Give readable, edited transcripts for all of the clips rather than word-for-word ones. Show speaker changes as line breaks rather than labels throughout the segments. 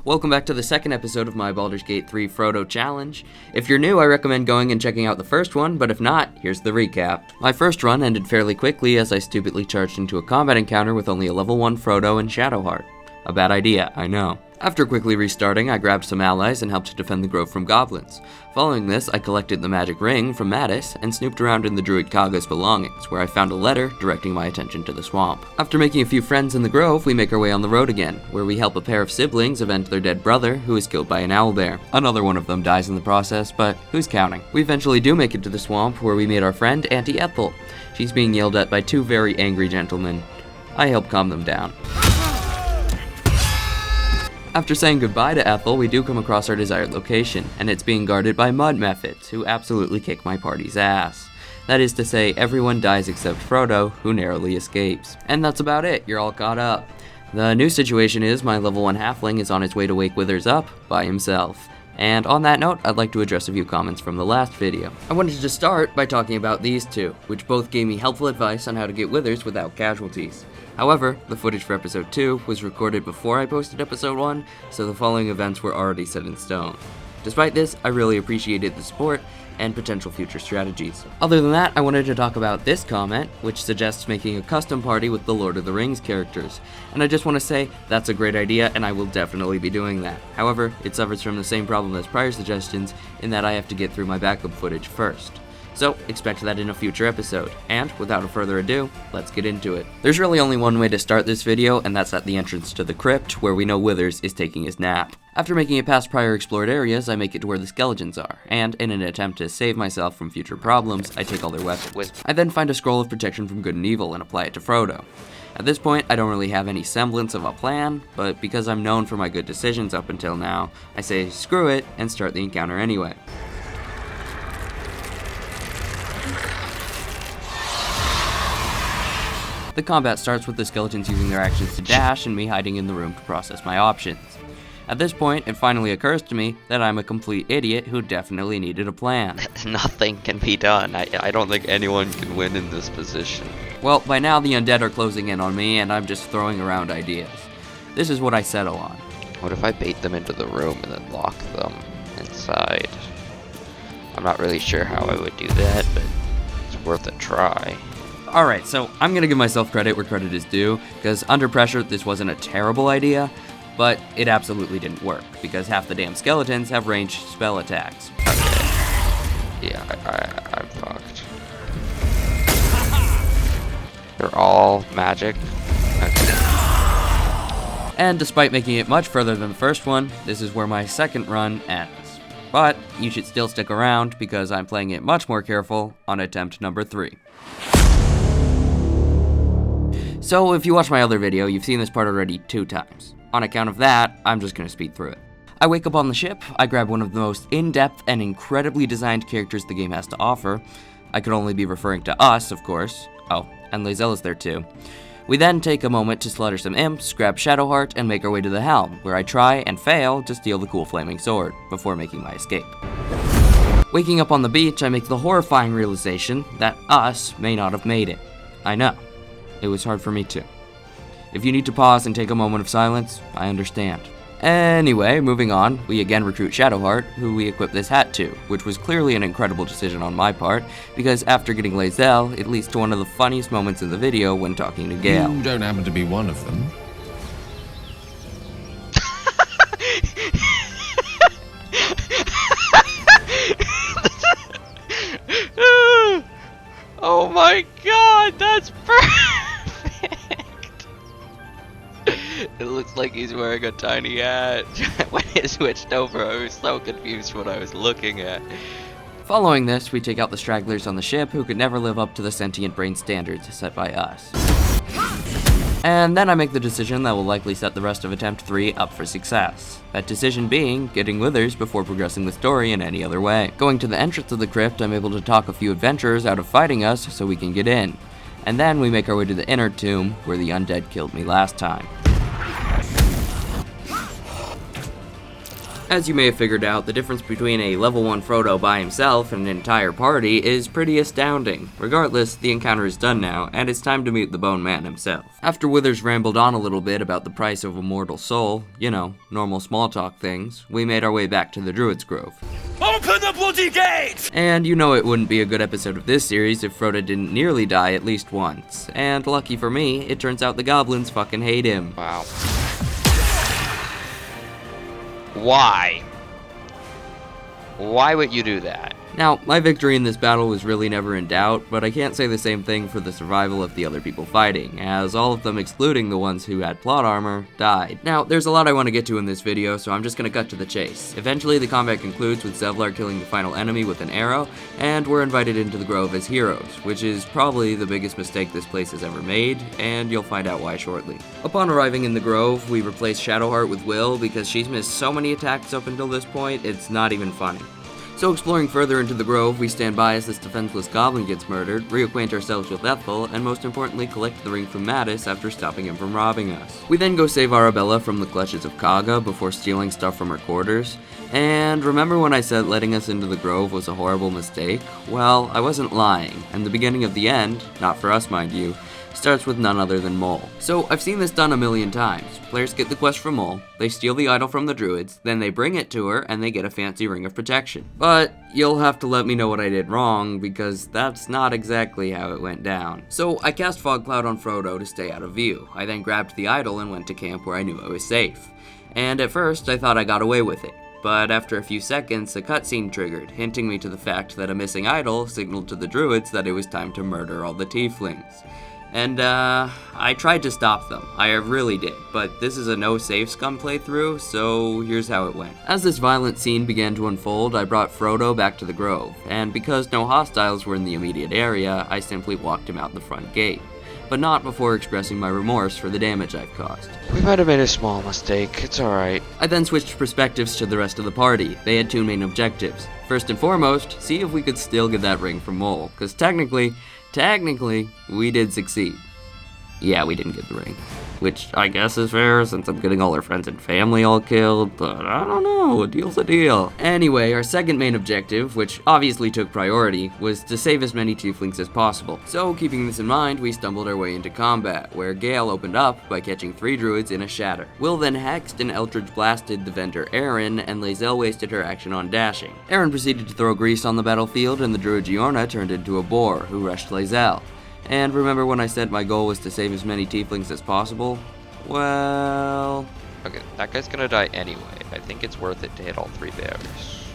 welcome back to the second episode of my Baldur's Gate 3 Frodo challenge. If you're new, I recommend going and checking out the first one, but if not, here's the recap. My first run ended fairly quickly as I stupidly charged into a combat encounter with only a level 1 Frodo and Shadowheart. A bad idea, I know. After quickly restarting, I grabbed some allies and helped to defend the grove from goblins. Following this, I collected the magic ring from Maddis and snooped around in the druid Kaga's belongings, where I found a letter directing my attention to the swamp. After making a few friends in the grove, we make our way on the road again, where we help a pair of siblings avenge their dead brother, who is killed by an owlbear. Another one of them dies in the process, but who's counting? We eventually do make it to the swamp, where we meet our friend Auntie Ethel. She's being yelled at by two very angry gentlemen. I help calm them down. After saying goodbye to Ethel, we do come across our desired location, and it's being guarded by mud mephits, who absolutely kick my party's ass. That is to say, everyone dies except Frodo, who narrowly escapes. And that's about it, you're all caught up. The new situation is my level 1 halfling is on his way to wake Withers up by himself. And on that note, I'd like to address a few comments from the last video. I wanted to start by talking about these two, which both gave me helpful advice on how to get Withers without casualties. However, the footage for episode 2 was recorded before I posted episode 1, so the following events were already set in stone. Despite this, I really appreciated the support and potential future strategies. Other than that, I wanted to talk about this comment, which suggests making a custom party with the Lord of the Rings characters. And I just want to say, that's a great idea and I will definitely be doing that. However, it suffers from the same problem as prior suggestions in that I have to get through my backup footage first. So, expect that in a future episode. And, without further ado, let's get into it. There's really only one way to start this video, and that's at the entrance to the crypt, where we know Withers is taking his nap. After making it past prior explored areas, I make it to where the skeletons are, and in an attempt to save myself from future problems, I take all their weapons. I then find a scroll of protection from good and evil and apply it to Frodo. At this point, I don't really have any semblance of a plan, but because I'm known for my good decisions up until now, I say screw it and start the encounter anyway. The combat starts with the skeletons using their actions to dash and me hiding in the room to process my options. At this point, it finally occurs to me that I'm a complete idiot who definitely needed a plan.
Nothing can be done. I don't think anyone can win in this position.
Well, by now the undead are closing in on me and I'm just throwing around ideas. This is what I settle on.
What if I bait them into the room and then lock them inside? I'm not really sure how I would do that, but it's worth a try.
Alright, so I'm gonna give myself credit where credit is due, because under pressure this wasn't a terrible idea, but it absolutely didn't work, because half the damn skeletons have ranged spell attacks.
Okay. Yeah, I'm fucked. They're all magic. Okay.
And despite making it much further than the first one, this is where my second run ends. But you should still stick around, because I'm playing it much more careful on attempt number 3. So if you watch my other video, you've seen this part already 2 times. On account of that, I'm just gonna speed through it. I wake up on the ship, I grab one of the most in-depth and incredibly designed characters the game has to offer. I could only be referring to us, of course. Oh, and Lae'zel's there too. We then take a moment to slaughter some imps, grab Shadowheart, and make our way to the helm, where I try and fail to steal the cool flaming sword, before making my escape. Waking up on the beach, I make the horrifying realization that us may not have made it. I know. It was hard for me too. If you need to pause and take a moment of silence, I understand. Anyway, moving on, we again recruit Shadowheart, who we equip this hat to, which was clearly an incredible decision on my part, because after getting Lae'zel, it leads to one of the funniest moments in the video when talking to Gale.
You don't happen to be one of them.
Oh my god, that's perfect! It looks like he's wearing a tiny hat. When it switched over, I was so confused what I was looking at.
Following this, we take out the stragglers on the ship who could never live up to the sentient brain standards set by us. And then I make the decision that will likely set the rest of attempt 3 up for success. That decision being, getting Withers before progressing the story in any other way. Going to the entrance of the crypt, I'm able to talk a few adventurers out of fighting us so we can get in. And then we make our way to the inner tomb, where the undead killed me last time. As you may have figured out, the difference between a level 1 Frodo by himself and an entire party is pretty astounding. Regardless, the encounter is done now, and it's time to meet the Bone Man himself. After Withers rambled on a little bit about the price of a mortal soul, you know, normal small talk things, we made our way back to the Druid's Grove.
Open the bloody gate!
And you know it wouldn't be a good episode of this series if Frodo didn't nearly die at least once. And lucky for me, it turns out the goblins fucking hate him.
Wow. Why? Why would you do that?
Now, my victory in this battle was really never in doubt, but I can't say the same thing for the survival of the other people fighting, as all of them, excluding the ones who had plot armor, died. Now, there's a lot I want to get to in this video, so I'm just gonna cut to the chase. Eventually, the combat concludes with Zevlar killing the final enemy with an arrow, and we're invited into the Grove as heroes, which is probably the biggest mistake this place has ever made, and you'll find out why shortly. Upon arriving in the Grove, we replace Shadowheart with Will because she's missed so many attacks up until this point, it's not even funny. So exploring further into the Grove, we stand by as this defenseless goblin gets murdered, reacquaint ourselves with Ethel, and most importantly collect the ring from Maddis after stopping him from robbing us. We then go save Arabella from the clutches of Kaga before stealing stuff from her quarters. And remember when I said letting us into the Grove was a horrible mistake? Well, I wasn't lying, and the beginning of the end, not for us mind you, starts with none other than Mole. So I've seen this done a million times. Players get the quest from Mole, they steal the idol from the druids, then they bring it to her, and they get a fancy ring of protection. But you'll have to let me know what I did wrong, because that's not exactly how it went down. So I cast Fog Cloud on Frodo to stay out of view. I then grabbed the idol and went to camp where I knew I was safe. And at first, I thought I got away with it. But after a few seconds, a cutscene triggered, hinting me to the fact that a missing idol signaled to the druids that it was time to murder all the tieflings. And, I tried to stop them. I really did. But this is a no-save scum playthrough, so here's how it went. As this violent scene began to unfold, I brought Frodo back to the Grove, and because no hostiles were in the immediate area, I simply walked him out the front gate. But not before expressing my remorse for the damage I've caused.
We might have made a small mistake. It's alright.
I then switched perspectives to the rest of the party. They had two main objectives. First and foremost, see if we could still get that ring from Mole, because technically, we did succeed. Yeah, we didn't get the ring. Which I guess is fair since I'm getting all our friends and family all killed, but I don't know, a deal's a deal. Anyway, our second main objective, which obviously took priority, was to save as many tieflings as possible. So keeping this in mind, we stumbled our way into combat, where Gale opened up by catching 3 druids in a shatter. Will then hexed and Eldritch blasted the vendor Erin, and Lae'zel wasted her action on dashing. Erin proceeded to throw grease on the battlefield, and the druid Giorna turned into a boar, who rushed Lae'zel. And remember when I said my goal was to save as many tieflings as possible? Well...
Okay, that guy's gonna die anyway. I think it's worth it to hit all 3 bears.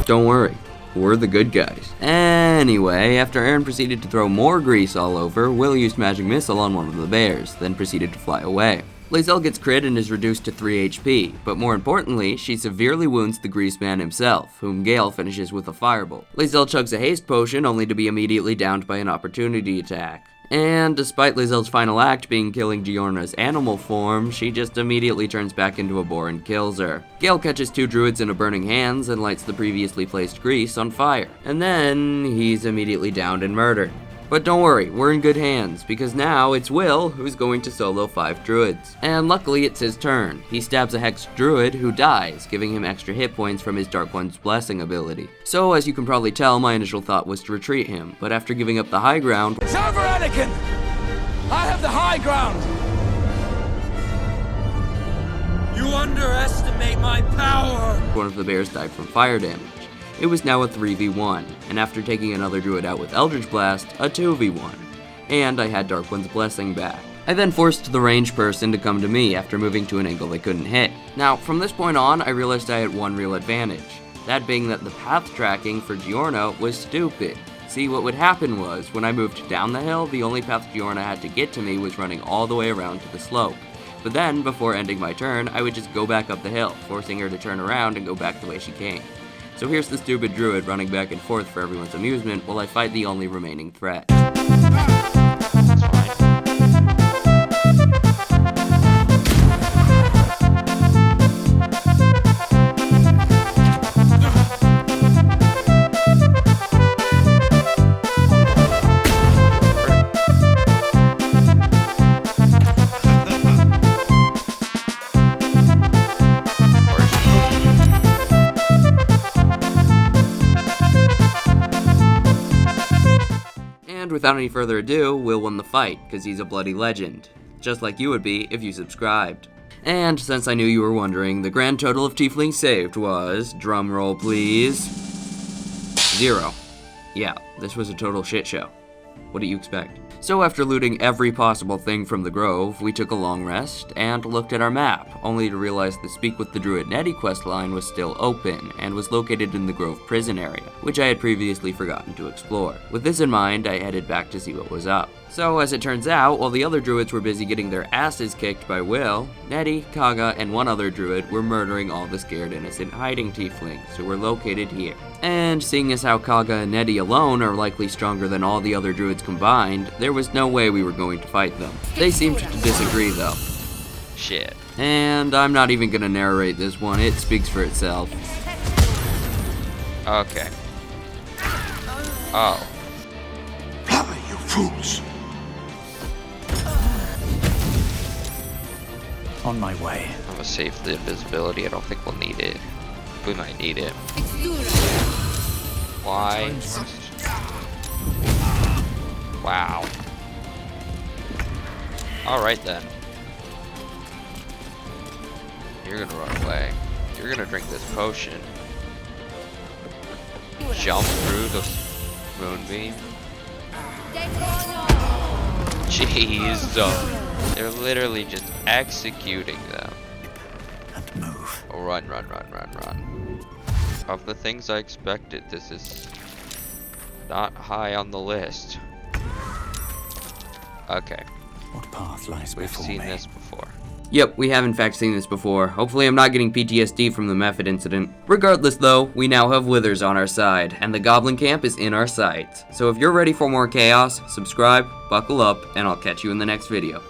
Don't worry, we're the good guys. Anyway, after Erin proceeded to throw more grease all over, Will used Magic Missile on one of the bears, then proceeded to fly away. Lae'zel gets crit and is reduced to 3 HP, but more importantly, she severely wounds the Grease Man himself, whom Gale finishes with a firebolt. Lae'zel chugs a haste potion only to be immediately downed by an opportunity attack. And despite Lae'zel's final act being killing Giorna's animal form, she just immediately turns back into a boar and kills her. Gale catches 2 druids in a burning hands and lights the previously placed grease on fire. And then he's immediately downed and murdered. But don't worry, we're in good hands, because now it's Will who's going to solo 5 druids. And luckily it's his turn. He stabs a hexed druid who dies, giving him extra hit points from his Dark One's Blessing ability. So as you can probably tell, my initial thought was to retreat him, but after giving up the high ground...
It's over, Anakin! I have the high ground! You underestimate my power!
One of the bears died from fire damage. It was now a 3v1, and after taking another druid out with Eldritch Blast, a 2v1. And I had Dark One's Blessing back. I then forced the ranged person to come to me after moving to an angle they couldn't hit. Now, from this point on, I realized I had one real advantage. That being that the path tracking for Giorna was stupid. See, what would happen was, when I moved down the hill, the only path Giorna had to get to me was running all the way around to the slope. But then, before ending my turn, I would just go back up the hill, forcing her to turn around and go back the way she came. So here's the stupid druid running back and forth for everyone's amusement while I fight the only remaining threat. without any further ado, Will won the fight, because he's a bloody legend. Just like you would be if you subscribed. And since I knew you were wondering, the grand total of tieflings saved was, drumroll please, 0. Yeah, this was a total shit show. What do you expect? So after looting every possible thing from the grove, we took a long rest and looked at our map, only to realize the Speak with the Druid Nettie questline was still open and was located in the grove prison area, which I had previously forgotten to explore. With this in mind, I headed back to see what was up. So as it turns out, while the other druids were busy getting their asses kicked by Will, Nettie, Kaga, and one other druid were murdering all the scared innocent hiding tieflings who were located here. And seeing as how Kaga and Nettie alone are likely stronger than all the other druids combined, there was no way we were going to fight them. They seemed to disagree though.
Shit.
And I'm not even gonna narrate this one, it speaks for itself.
Okay. Oh.
Blimey, you fools!
On my way.
I'm gonna save the invisibility. I don't think we'll need it. We might need it. Why? Wow. Alright then. You're gonna run away. You're gonna drink this potion. Jump through the moonbeam. Jeez. They're literally just executing them.
And move.
Oh, run, run, run, run, run. Of the things I expected, this is not high on the list. Okay.
What path lies
We've
before
seen
me?
this before.
Yep, we have in fact seen this before. Hopefully I'm not getting PTSD from the Mephit incident. Regardless though, we now have withers on our side, and the goblin camp is in our sights. So if you're ready for more chaos, subscribe, buckle up, and I'll catch you in the next video.